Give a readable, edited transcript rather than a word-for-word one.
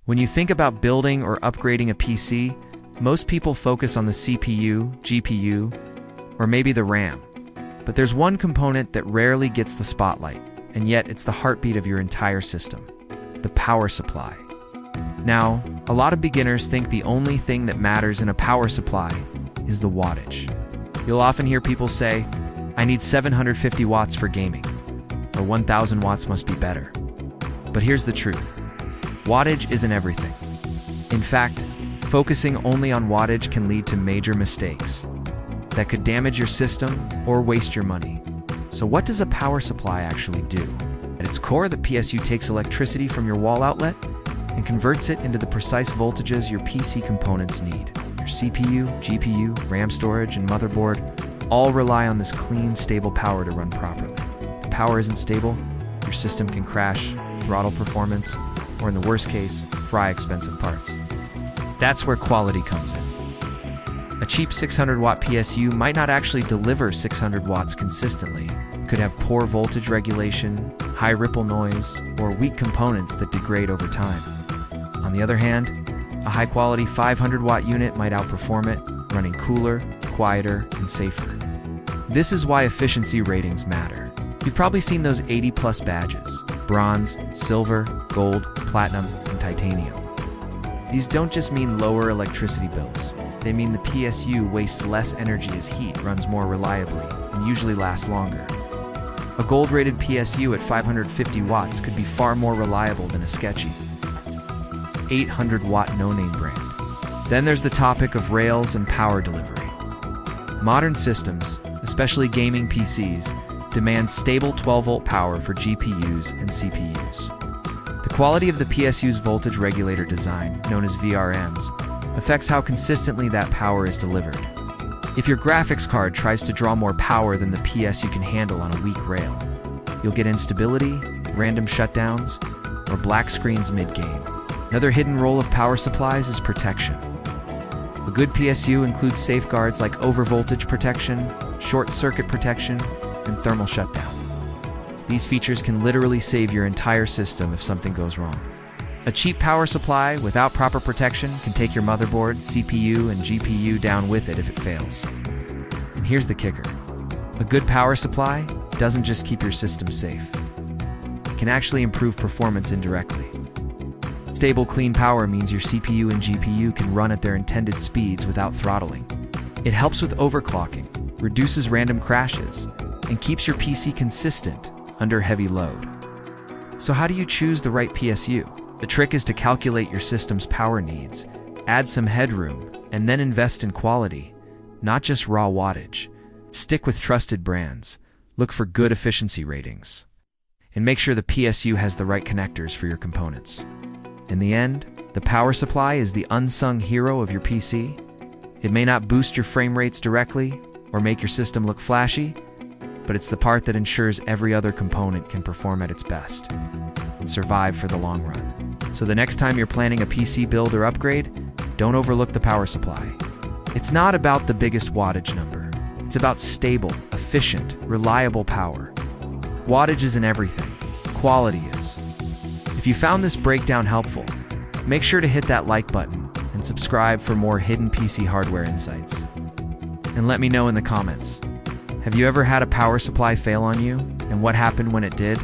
When you think about building or upgrading a PC, most people focus on the CPU, GPU, or maybe the RAM. But there's one component that rarely gets the spotlight, and yet it's the heartbeat of your entire system: the power supply. Now, a lot of beginners think the only thing that matters in a power supply is the wattage. You'll often hear people say, "I need 750 watts for gaming," or 1000 watts must be better. But here's the truth: wattage isn't everything. In fact, focusing only on wattage can lead to major mistakes that could damage your system or waste your money. So what does a power supply actually do? At its core, the PSU takes electricity from your wall outlet and converts it into the precise voltages your PC components need. Your CPU, GPU, RAM storage, and motherboard all rely on this clean, stable power to run properly. If the power isn't stable, your system can crash, throttle performance, or in the worst case, fry expensive parts. That's where quality comes in. A cheap 600-watt PSU might not actually deliver 600 watts consistently. It could have poor voltage regulation, high ripple noise, or weak components that degrade over time. On the other hand, a high-quality 500-watt unit might outperform it, running cooler, quieter, and safer. This is why efficiency ratings matter. You've probably seen those 80-plus badges: bronze, silver, gold, platinum, and titanium. These don't just mean lower electricity bills. They mean the PSU wastes less energy as heat runs more reliably and usually lasts longer. A gold-rated PSU at 550 watts could be far more reliable than a sketchy 800-watt no-name brand. Then there's the topic of rails and power delivery. Modern systems, especially gaming PCs, demand stable 12-volt power for GPUs and CPUs. The quality of the PSU's voltage regulator design, known as VRMs, affects how consistently that power is delivered. If your graphics card tries to draw more power than the PSU can handle on a weak rail, you'll get instability, random shutdowns, or black screens mid-game. Another hidden role of power supplies is protection. A good PSU includes safeguards like overvoltage protection, short-circuit protection, and thermal shutdown. These features can literally save your entire system if something goes wrong. A cheap power supply without proper protection can take your motherboard, CPU, and GPU down with it if it fails. And here's the kicker: a good power supply doesn't just keep your system safe. It can actually improve performance indirectly. Stable, clean power means your CPU and GPU can run at their intended speeds without throttling. It helps with overclocking, reduces random crashes, and keeps your PC consistent under heavy load. So how do you choose the right PSU? The trick is to calculate your system's power needs, add some headroom, and then invest in quality, not just raw wattage. Stick with trusted brands, look for good efficiency ratings, and make sure the PSU has the right connectors for your components. In the end, the power supply is the unsung hero of your PC. It may not boost your frame rates directly or make your system look flashy, but it's the part that ensures every other component can perform at its best and survive for the long run. So the next time you're planning a PC build or upgrade, don't overlook the power supply. It's not about the biggest wattage number. It's about stable, efficient, reliable power. Wattage isn't everything. Quality is. If you found this breakdown helpful, make sure to hit that like button and subscribe for more hidden PC hardware insights. And let me know in the comments, have you ever had a power supply fail on you, and what happened when it did?